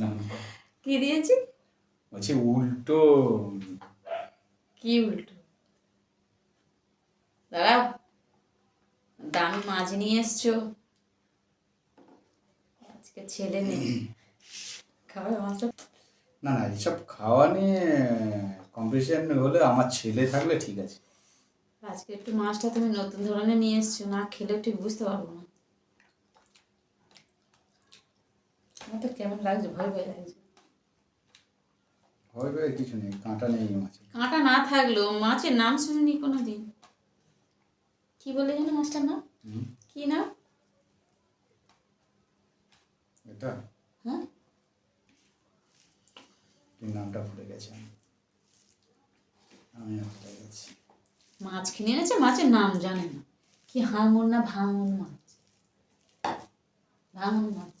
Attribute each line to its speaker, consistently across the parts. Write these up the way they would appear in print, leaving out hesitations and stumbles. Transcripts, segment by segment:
Speaker 1: না
Speaker 2: কি দিয়েছি?
Speaker 1: বলছি উল্টো।
Speaker 2: কি উল্টো? দাঁড়াও, দামি মাছ নিয়ে এসছো, আজকে ছেলে নেই, খাবে মাছটা?
Speaker 1: না না, এইসব খাওয়া নিয়ে কম্পিটিশন হলে আমার ছেলে থাকলে ঠিক আছে।
Speaker 2: আজকে একটু মাছটা তুমি নতুন ধরনের নিয়ে এসছো, না খেলেও ঠিক বুঝতে পারবো না। আমার তো কেমন লাগছে, ভয় ভয় লাগছে।
Speaker 1: ভয় ভয় কিছু নেই, কাঁটা নেই মাছে।
Speaker 2: কাঁটা না থাকলেও মাছের নাম শুনিনি কোনো দিন। কি বলে জানো মাছটার নাম? কি নাম
Speaker 1: এটা?
Speaker 2: হ্যাঁ,
Speaker 1: কি নামটা ভুলে গেছি আমি ভুলে গেছি।
Speaker 2: মাছ কিনে এনেছে, মাছের নাম জানে না। কি হাঙর না ভাঙন মাছ? ভাঙন মাছ।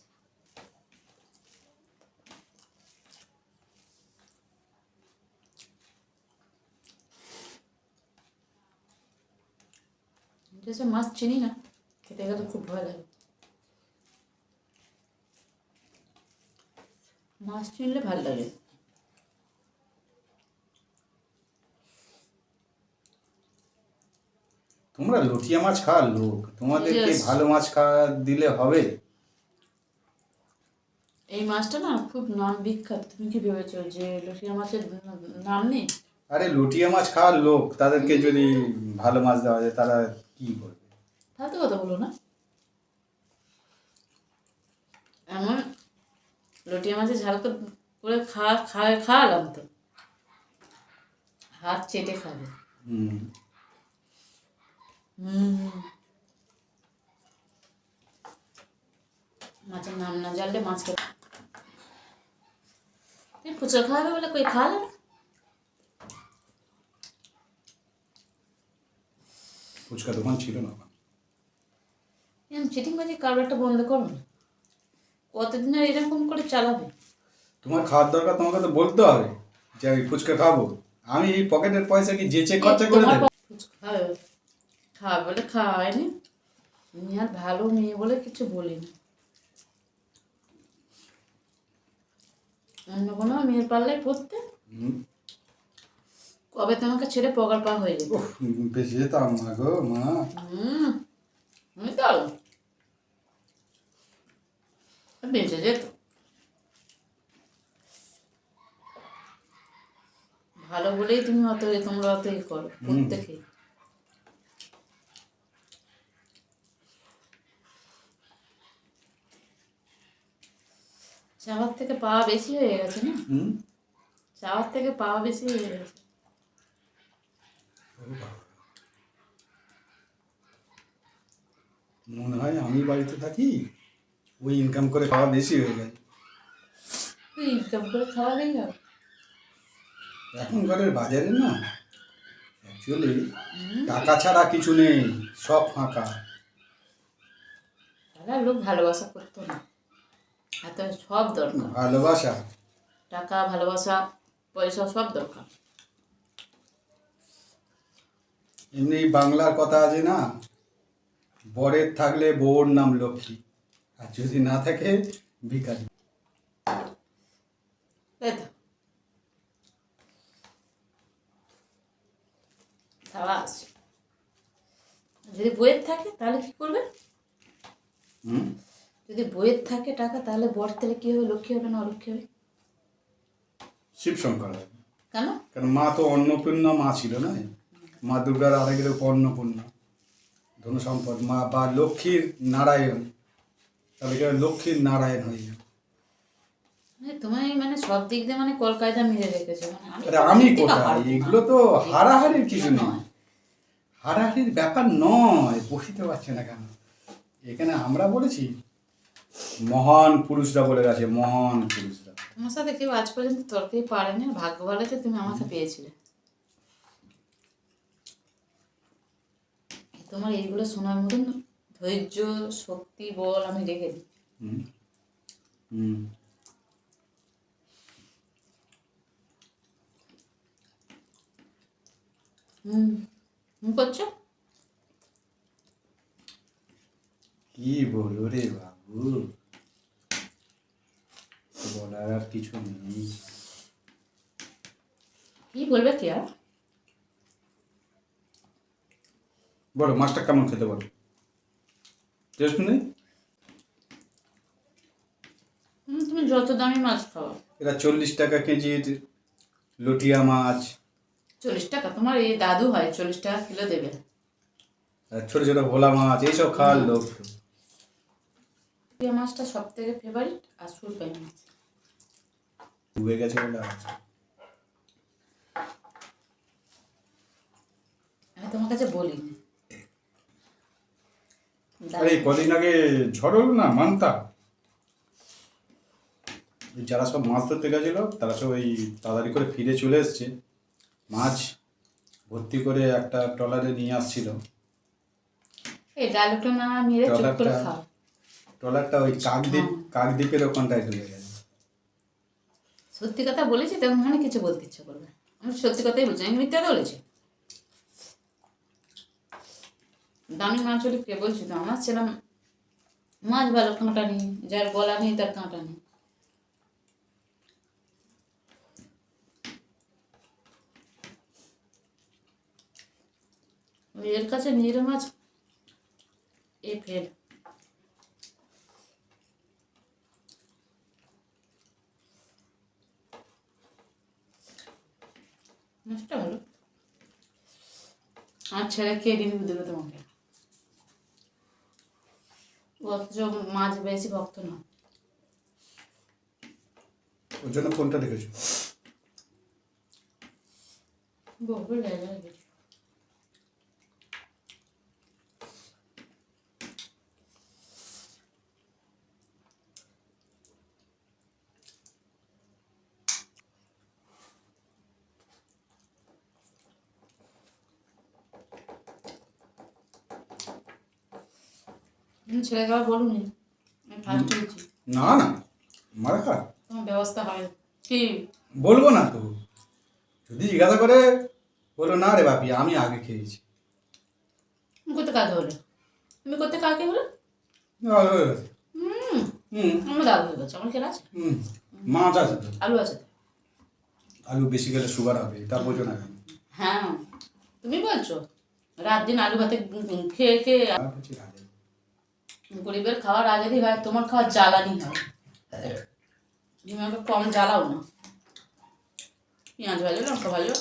Speaker 2: যেসব মাছ চিনি না, খেতে গেলে খুব ভয় লাগে। মাছ চিনলে ভালো লাগে।
Speaker 1: তোমরা লটিয়া মাছ খাওয়ার লোক, তোমাদেরকে
Speaker 2: Yes.
Speaker 1: ভালো মাছ খাওয়া দিলে হবে?
Speaker 2: এই মাছটা না খুব নাম বিখ্যাত। তুমি কি ভেবেছো যে লটিয়া মাছের নাম নেই?
Speaker 1: আরে লটিয়া মাছ খাওয়ার লোক, তাদেরকে যদি ভালো মাছ দেওয়া যায় তারা কি করবে?
Speaker 2: ফালতু কথা বলো না। এমন লটিয়া মাছের ঝাল করে খাওয়ালাম তো, হাত চেটে খাবে।
Speaker 1: হুম।
Speaker 2: মাছের নাম না জানলে মাছ খেতে। তুমি ফুচকা খাওয়াবে বলে কই খাওয়ালে না?
Speaker 1: ফুচকা দোকান ছিল না।
Speaker 2: এরকম চিটিং বাজি কারবারটা বন্ধ করো না। কতদিন আর এরকম করে চালাবে?
Speaker 1: তোমার খাওয়ার দরকার, তোমাকে তো বলতে হবে যে আমি ফুচকা খাবো। আমি এই পকেটের পয়সা কি যেচে খরচা করে দেবো?
Speaker 2: ফুচকা খাওয়াবে, খাওয়াবে বলে খাওয়ায়নি। তুমি আর ভালো মেয়ে বলে কিছু বলিনি। অন্য কোনো মেয়ের পাল্লায় পড়তে কবে তোমাকে ছেড়ে পগার পা হয়ে যেত।
Speaker 1: বেঁচে যেতাম না গো মা।
Speaker 2: তুমি তো বেঁচে যেত। ভালো বলেই তুমি তোমরা অত করো প্রত্যেকে। চাওয়ার থেকে পাওয়া বেশি হয়ে গেছে না? চাওয়ার থেকে পাওয়া বেশি হয়ে গেছে।
Speaker 1: মনে হয় আমি বাড়িতে থাকি, ওই ইনকাম করে খাওয়া বেশি হয়ে যায়।
Speaker 2: তুই ইনকাম করে খাওয়া নেই আর
Speaker 1: এখনকারের বাজারে না অ্যাকচুয়ালি টাকা ছাড়া কিছু নেই, সব ফাঁকা।
Speaker 2: তাহলে লোক ভালোবাসা করতো না, এত সব দরকার।
Speaker 1: ভালোবাসা,
Speaker 2: টাকা, ভালোবাসা, পয়সা সব দরকার।
Speaker 1: এমনি বাংলার কথা আছে না, বরের থাকলে বউর নাম লক্ষ্মী, আর যদি না থাকে ভিখারি।
Speaker 2: তাই তো। সাবাস। যদি বইয়ের থাকে তাহলে কি করবে? যদি বইয়ের থাকে টাকা, তাহলে বর তাহলে কি হবে? লক্ষ্মী হবে না অলক্ষ্মী হবে?
Speaker 1: শিব শঙ্কর হবে।
Speaker 2: কেন?
Speaker 1: কারণ মা তো অন্নপূর্ণা মা ছিল না, মা দুর্গার আরেক রূপ অন্নপূর্ণা, ধন সম্পদ মা, বা লক্ষ্মীর নারায়ণ, তাহলে কি লক্ষ্মীর নারায়ণ হয়ে যাবে।
Speaker 2: তুমি মানে সব দিক দিয়ে মানে কলকায়দা মিলে রেখেছো।
Speaker 1: আমি কোথায়, এগুলো তো হারাহারির কিছু নয়, হারাহারির ব্যাপার নয়। বসিতে পারছে না কেন? এখানে আমরা বলেছি, মহান পুরুষরা বলে গেছে, মহান পুরুষরা।
Speaker 2: তোমার সাথে কেউ আজ পর্যন্ত তর্কেই পারেনি। ভাগ্য ভালো যে তুমি আমাকে পেয়েছিলে। তোমার এইগুলো শোনার মতন ধৈর্য, শক্তি, বল আমি রেখে দিই। করছো
Speaker 1: কি বলো রে বাবু, বলার কিছু নেই।
Speaker 2: কি বলবে কি আর?
Speaker 1: বলো মাছটা কেমন খেতে, বলো। টেস্ট নেই?
Speaker 2: তুমি যত দামি মাছ খাও।
Speaker 1: এটা 40 টাকা কেজির লটিয়া মাছ।
Speaker 2: 40 টাকা? তোমার এই দাদু হয় 40 টাকা কিলো দেবে।
Speaker 1: আর ছোট ছোট ভোলা মাছ এইসব খাওয়ার লোক।
Speaker 2: এই মাছটা সব থেকে ফেভারিট, আর সুরপাই মাছ।
Speaker 1: ডুবে গেছে বলে আছে।
Speaker 2: আমি তোমার কাছে বলিনি।
Speaker 1: আরে কদিন আগে ঝড় হলো না, মানতা, যারা সব মাছ ধরতে গেছিল তারা সব ওই তাড়াতাড়ি করে ফিরে চলে এসছে, মাছ ভর্তি করে একটা ট্রলারে নিয়ে আসছিল।
Speaker 2: এই ডালটা না মেরে চুপ করে খাও।
Speaker 1: ট্রলারটা ওই কাকদ্বীপের ওখানটায় ঢুকে গেছে।
Speaker 2: সত্যি কথা বলেছি তখন মানে কিছু বলতে ইচ্ছে করবে। আমি সত্যি কথাই বলছি, আমি মিথ্যা বলেছি। দামি মাছ হলে কে বলছি তো, আমার ছিলাম মাছ ভালো, কাঁটা নেই, যার গলা নেই তার কাঁটা নেই। এর কাছে নিরো মাছ এ ফের। মাছটা ভালো, আর ছেলে খেয়ে রিভিউ দেবে তোমাকে। অথচ মাছ বেশি ভক্ত না।
Speaker 1: ওর জন্য কোনটা রেখেছো?
Speaker 2: বহু জায়গায় গেছি। ছেলেকে আবার বলুনি, আমি ফার্স্ট হয়েছি।
Speaker 1: না না, মারা খা,
Speaker 2: তোমার ব্যবস্থা হবে কি?
Speaker 1: বলবো না তো, যদি জিজ্ঞাসা করে বলো না রে বাপি আমি আগে খেয়েছি।
Speaker 2: তুমি করতে কাকে হলে? তুমি করতে কাকে হলে?
Speaker 1: ভালো হয়ে গেছে।
Speaker 2: আমার দাদু হয়ে গেছে, আমার খেলা আছে।
Speaker 1: মাছ আছে তো,
Speaker 2: আলু আছে তো।
Speaker 1: আলু বেশি গেলে সুগার হবে, তা বোঝো না কেন?
Speaker 2: হ্যাঁ, তুমি বলছো রাত দিন আলু ভাতে খেয়ে খেয়ে গরিবের খাওয়ার আজাদি হয়, তোমার খাওয়ার জ্বালানি হয়। তুমি আমাকে কম জ্বালাও না। পেঁয়াজ ভালো, লঙ্কা ভালো।